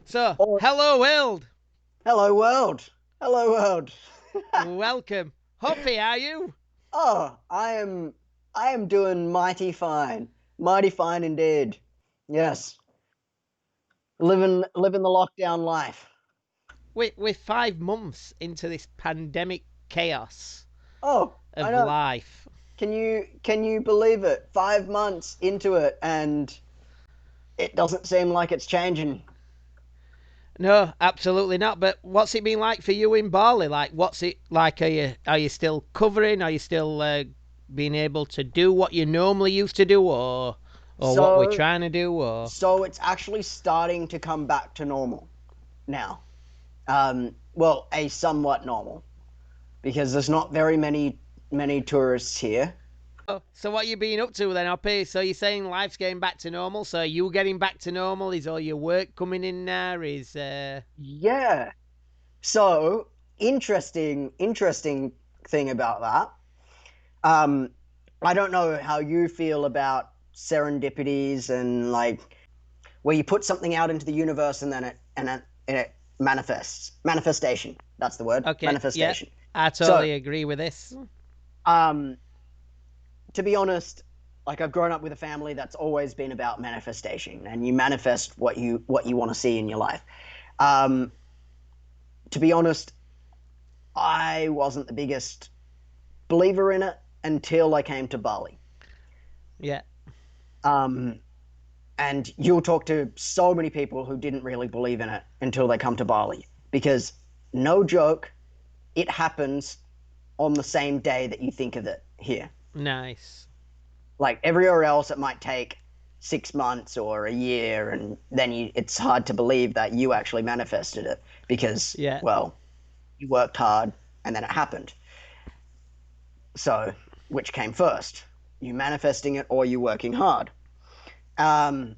So, Oh, hello world. hello world. Hello world. Welcome. Hoppy, are you? Oh, I am doing mighty fine. Mighty fine indeed. Yes. Living the lockdown life. We're 5 months into this pandemic chaos Oh, I of know. life. Can you believe it? 5 months into it and it doesn't seem like it's changing. No, absolutely not. But what's it been like for you in Bali? Like, what's it like? Are you still covering? Are you still being able to do what you normally used to do, or what we're So trying to do? Or so it's actually starting to come back to normal now. Well, a somewhat normal because there's not very many tourists here. so what you been up to then, Hoppy? So you're saying life's getting back to normal? So are you getting back to normal? Is all your work coming in now? Is Yeah. So interesting thing about that. Um, I don't know how you feel about serendipities and like where you put something out into the universe and then it manifests. Manifestation. That's the word. Okay, yeah, Manifestation. I So, totally agree with this. um, to be honest, like I've grown up with a family that's always been about manifestation, and you manifest what you want to see in your life. Um, to be honest, I wasn't the biggest believer in it until I came to Bali. Yeah, Um, and you'll talk to so many people who didn't really believe in it until they come to Bali because no joke, it happens on the same day that you think of it here. nice. Like everywhere else, it might take 6 months or a year, and then it's hard to believe that you actually manifested it because, Yeah, well, you worked hard and then it happened. So, which came first? You manifesting it or you working hard? Um,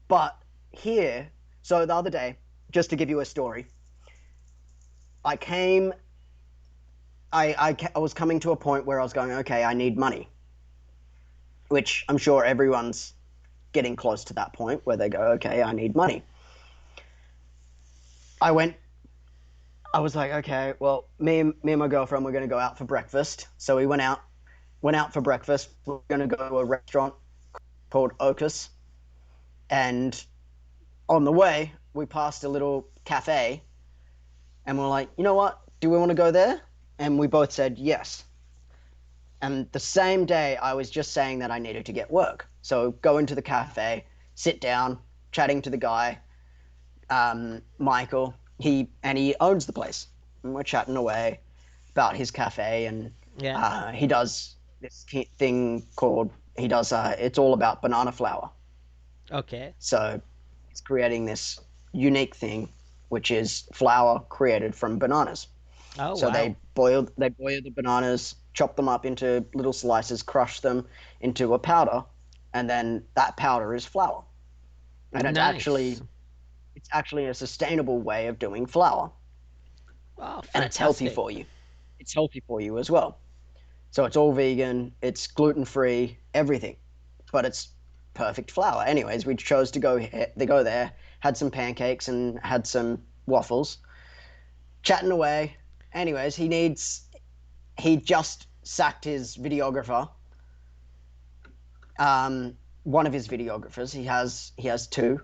but here, so the other day, just to give you a story, I came, I was coming to a point where I was going, okay, I need money, which I'm sure everyone's getting close to that point where they go, okay, I need money. I went, I was like, okay, well, me and my girlfriend were going to go out for breakfast. So we went out for breakfast. We are going to go to a restaurant called Ocus. And on the way, we passed a little cafe and we're like, you know what? Do we want to go there? And we both said yes. And the same day, I was just saying that I needed to get work. So go into the cafe, sit down, chatting to the guy, Michael. He owns the place, and we're chatting away about his cafe, and yeah. he does this thing called he does. It's all about banana flour. Okay. So he's creating this unique thing, which is flour created from bananas. Oh So wow. they boil the bananas, chop them up into little slices, crush them into a powder, and then that powder is flour. And Nice. it's actually a sustainable way of doing flour, Oh, and it's healthy fantastic. for you. It's healthy for you as well. So it's all vegan, it's gluten free, everything, but it's perfect flour. Anyways, we chose to go there, had some pancakes and had some waffles, chatting away. Anyways, he just sacked his videographer. One of his videographers. He has two,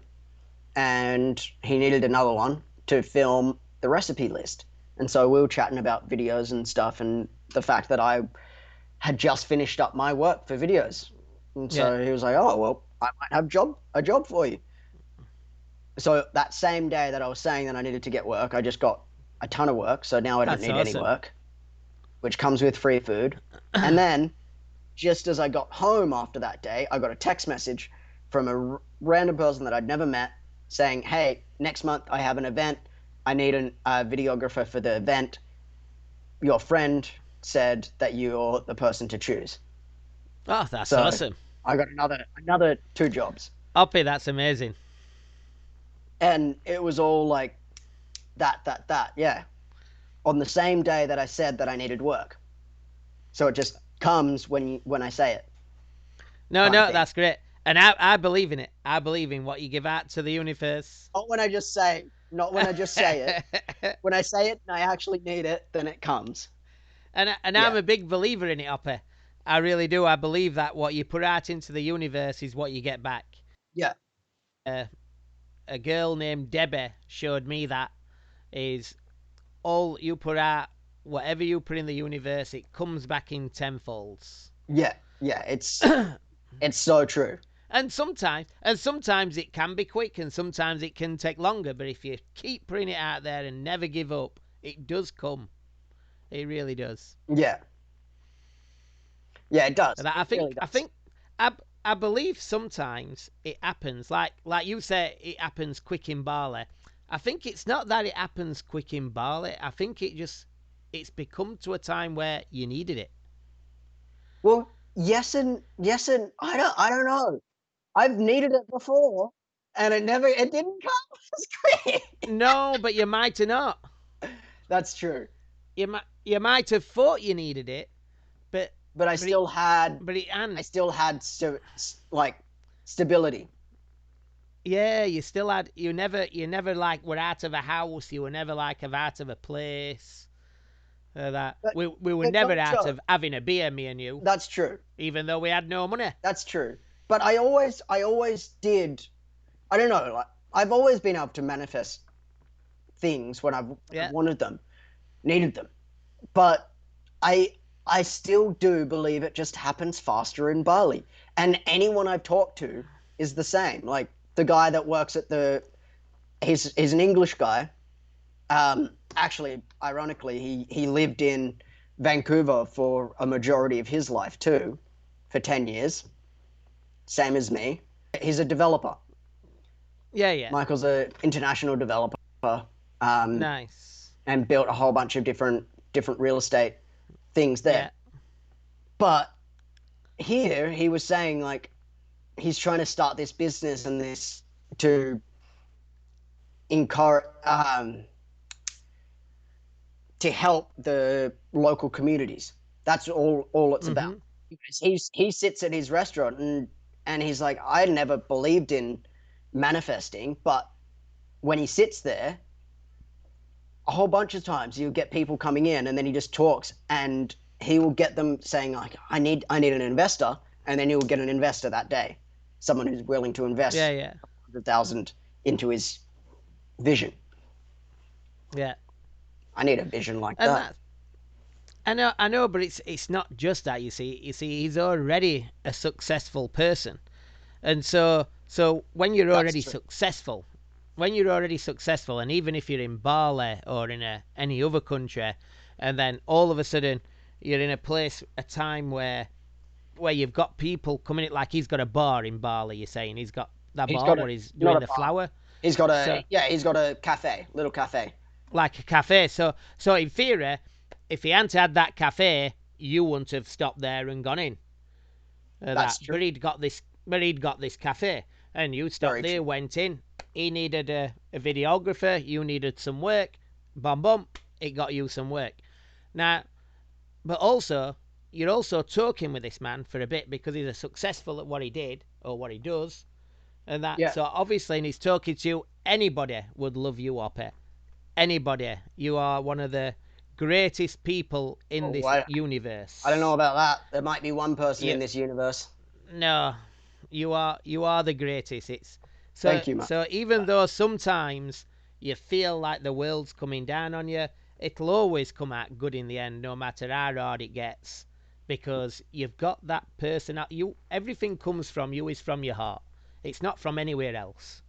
and he needed another one to film the recipe list. And so we were chatting about videos and stuff, and the fact that I had just finished up my work for videos. And Yeah, so he was like, "Oh well, I might have a job for you." So that same day that I was saying that I needed to get work, I just got a ton of work. So now I don't that's need any awesome. work, which comes with free food. And then just as I got home after that day, I got a text message from a random person that I'd never met saying, "Hey, next month I have an event. I need a videographer for the event. Your friend said that you're the person to choose." Oh, that's So awesome. I got another two jobs, Hoppy, that's amazing. and it was all like that. Yeah, on the same day that I said that I needed work. So it just comes when I say it, No, kind of no, thing. that's great. And I believe in it. I believe in what you give out to the universe. Not when I just say. Not when I just say it. When I say it and I actually need it, then it comes. And I'm Yeah, a big believer in it, Hopper. I really do. I believe that what you put out into the universe is what you get back. yeah, Uh, a girl named Debbie showed me that is all you put out, whatever you put in the universe, it comes back in tenfolds. yeah, yeah. It's so true. And sometimes it can be quick, and sometimes it can take longer. But if you keep putting it out there and never give up, it does come. It really does. Yeah, yeah. It does. And I It really think I does. think I believe sometimes it happens like you say it happens quick in Bali. I think it's not that it happens quick in Bali. I think it's become to a time where you needed it. Well, yes, and I don't know. I've needed it before, and it didn't come as quick. No, but you might have not. That's true. You might have thought you needed it, but But but it but it I hadn't. still had like stability. Yeah, you never like were out of a house. You were never like out of a place. That But we were but never don't out joke. of having a beer, me and you, That's true. even though we had no money. That's true. But I always did. I don't know. Like I've always been able to manifest things when I've Yeah. wanted them, needed them. But I I still do believe it just happens faster in Bali. And anyone I've talked to is the same. Like the guy that works at the he's an English guy. Actually, ironically, he lived in Vancouver for a majority of his life too, for 10 years, same as me. He's a developer. Yeah, yeah. Michael's an international developer, um, Nice. and built a whole bunch of different real estate things there. Yeah. But here he was saying like he's trying to start this business and this to encourage to help the local communities. That's all it's about. Mm-hmm. Because he sits at his restaurant and he's like, I never believed in manifesting, but when he sits there, a whole bunch of times you'll get people coming in and then he just talks and he will get them saying like, I need an investor, and then he will get an investor that day, someone who's willing to Yeah, invest yeah. 100,000 into his vision. Yeah. I need a vision like And that. that I know, but it's not just that. You see, he's already a successful person, and so That's true. when you're already successful, and even if you're in Bali or in any other country, and then all of a sudden you're in a time where you've got people coming in, like he's got a bar in Bali. You're saying he's got that He's bar got a where he's not doing a the bar. flower, He's got so a cafe, little cafe. like a cafe. So in theory, if he hadn't had that cafe, you wouldn't have stopped there and gone in. That's That, true. but he'd got this cafe, and you stopped Very there, true. went in. He needed a videographer. You needed some work. Bum bum. It got you some work. Now, but also, you're also talking with this man for a bit because he's a successful at what he did or what he does, and that. Yeah. So obviously, and he's talking to you. Anybody would love you up here. Anybody. You are one of the greatest people in Oh, this I don't know universe. about that. There might be one person in You this universe. no, you are the greatest. It's so Thank you, man. so even though sometimes you feel like the world's coming down on you, it'll always come out good in the end, no matter how hard it gets, because you've got that person. Everything comes from you is from your heart. It's not from anywhere else,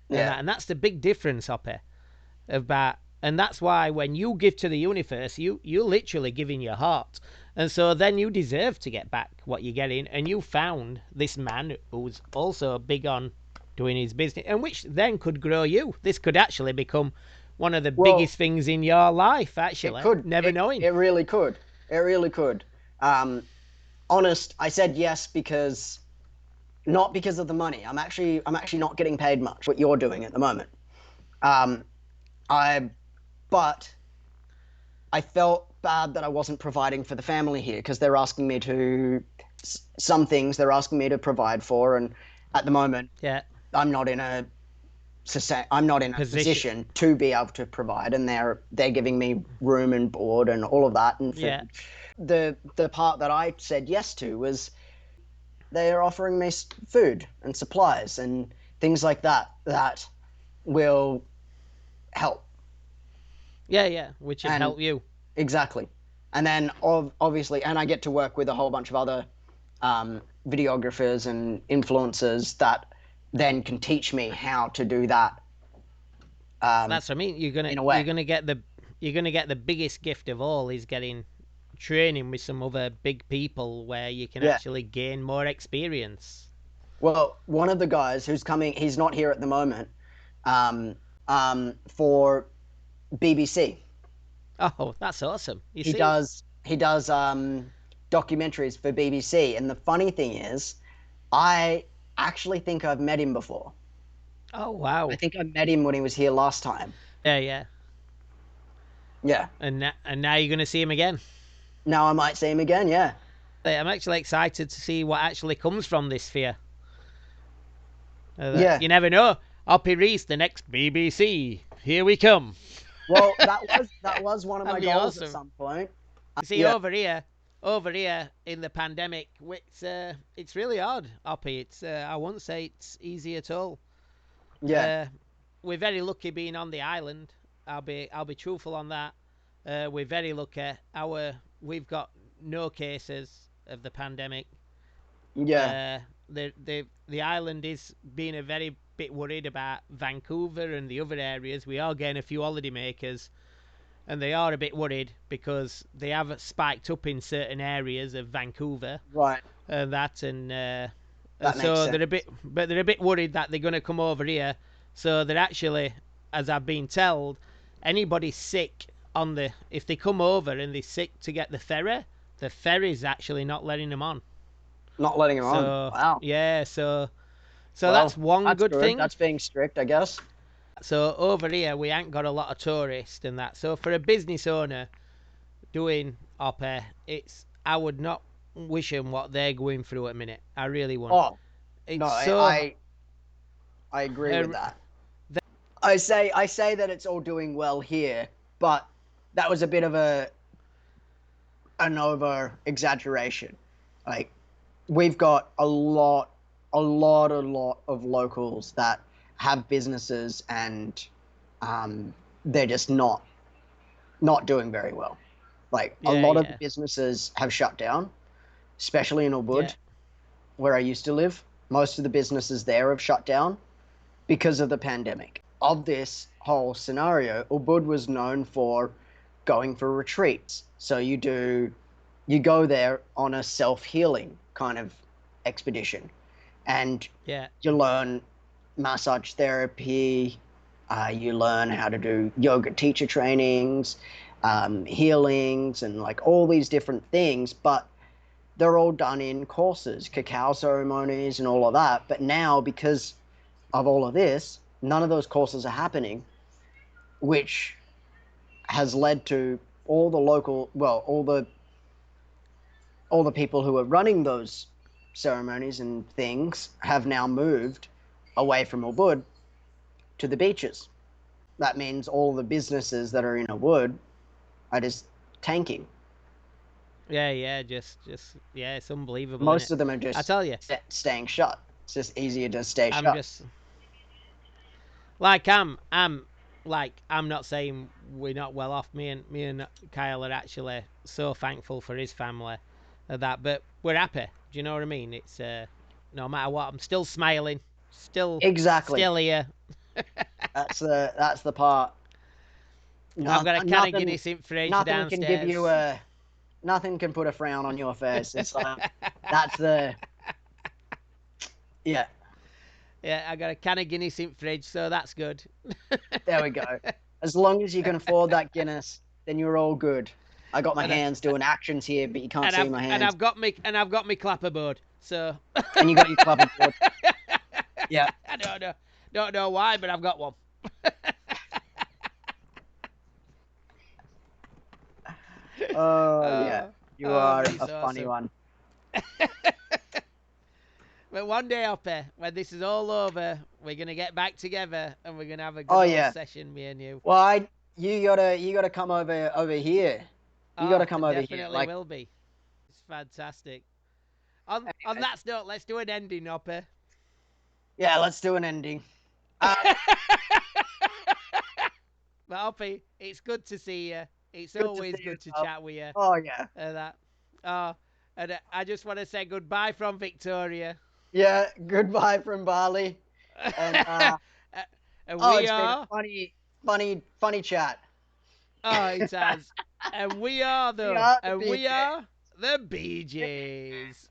and Yeah. that's the big difference, Hoppy. About and that's why when you give to the universe, you're literally giving your heart, and so then you deserve to get back what you're getting. And you found this man who's also big on doing his business, and which then could grow you. This could actually become one of the Well, biggest things in your life, it actually, could. never knowing. It really could. It really could. Um, honest, I said yes because not because of the money. I'm actually not getting paid much. What you're doing at the moment. Um, I but I felt bad that I wasn't providing for the family here because they're asking me to some things they're asking me to provide for, and at the moment Yeah. I'm not in a I'm not in a Position. position to be able to provide, and they're giving me room and board and all of that and Yeah. food. The part that I said yes to was they are offering me food and supplies and things like that will help. Yeah, yeah, which would And help you. exactly. And then obviously, and I get to work with a whole bunch of other videographers and influencers that then can teach me how to do that That's what I mean. in a way. You're gonna get the biggest gift of all is getting training with some other big people where you can Yeah. actually gain more experience. Well, one of the guys who's coming, he's not here at the moment, for BBC. Oh, that's awesome. You He see? does documentaries for BBC, and the funny thing is, I actually think I've met him before. Oh, I wow. think I met him when he was here last time. Yeah, yeah. Yeah. And now you're gonna see him again. Now I might see him again. Yeah. I'm actually excited to see what actually comes from this sphere. Yeah. You never know. Oppie Reese, the next BBC. Here we come. Well, that was one of my That'd be goals at awesome. some point. You see, Yeah. over here in the pandemic, it's really hard, Oppie. I won't say it's easy at all. Yeah. We're very lucky being on the island. I'll be truthful on that. We're very lucky. We've got no cases of the pandemic. Yeah. The island is being a very bit worried about Vancouver and the other areas. We are getting a few holiday makers, and they are a bit worried because they have spiked up in certain areas of Vancouver Right. and that, and That makes so sense. they're a bit worried that they're going to come over here. So they're actually, as I've been told, anybody sick if they come over and they're sick to get the ferry's actually not letting them on. Not letting him on. So Wow. yeah, so that's Well, one that's good good. thing. That's being strict, I guess. So over here we ain't got a lot of tourists and that. So for a business owner doing op air, I would not wish them what they're going through at a minute. I really won't. Oh, no, It's so I agree with uh, that. I say that it's all doing well here, but that was a bit of an over exaggeration. Like we've got a lot of locals that have businesses and they're just not doing very well. Like a yeah, lot of the yeah, businesses have shut down, especially in yeah, Ubud, where I used to live. Most of the businesses there have shut down because of the pandemic. Of this whole scenario, Ubud was known for going for retreats. So you go there on a self-healing kind of expedition and yeah, you learn massage therapy, you learn how to do yoga teacher trainings, healings, and like all these different things. But they're all done in courses, cacao ceremonies, and all of that. But now, because of all of this, none of those courses are happening, which has led to all the local, well, all the people who are running those ceremonies and things have now moved away from Ubud to the beaches. That means all the businesses that are in Ubud are just tanking. yeah. Yeah, it's unbelievable, isn't Most it? of them are I just tell you, staying shut. It's just easier to stay I'm shut. just like I'm not saying we're not well off. Me and Kyle are actually so thankful for his family of that, but we're happy. Do you know what I mean? It's no matter what, I'm still smiling, still Exactly. still here. That's the part. I've No, got a can of nothing Guinness in fridge nothing can give you downstairs. a nothing can put a frown on your face. It's like that's the yeah. Yeah, I got a can of Guinness in fridge, so that's good. There we go. As long as you can afford that Guinness, then you're all good. I got my and I, hands doing actions here, but you can't see my hands. I've got me clapperboard. So And you got your clapperboard. Yeah. I don't know why, but I've got one. Oh yeah. You Oh, are but it's a funny awesome. one. But one day, Hoppy, when this is all over, we're gonna get back together and we're gonna have a Oh good old yeah. session, me and you. Well, you gotta come over here. You Oh, gotta come it over here. definitely Like, will be. It's fantastic. On that note, let's do an ending, Hoppy. yeah, let's do an ending. Uh, But Hoppy, it's good to see you. It's good to always see you good as to well. chat with you. Oh yeah. That. Oh, and I just want to say goodbye from Victoria. Yeah. Goodbye from Bali. And And oh, we it's been a are. funny chat. Oh, it has. And we are We though. are the And we BJ. are the BJs.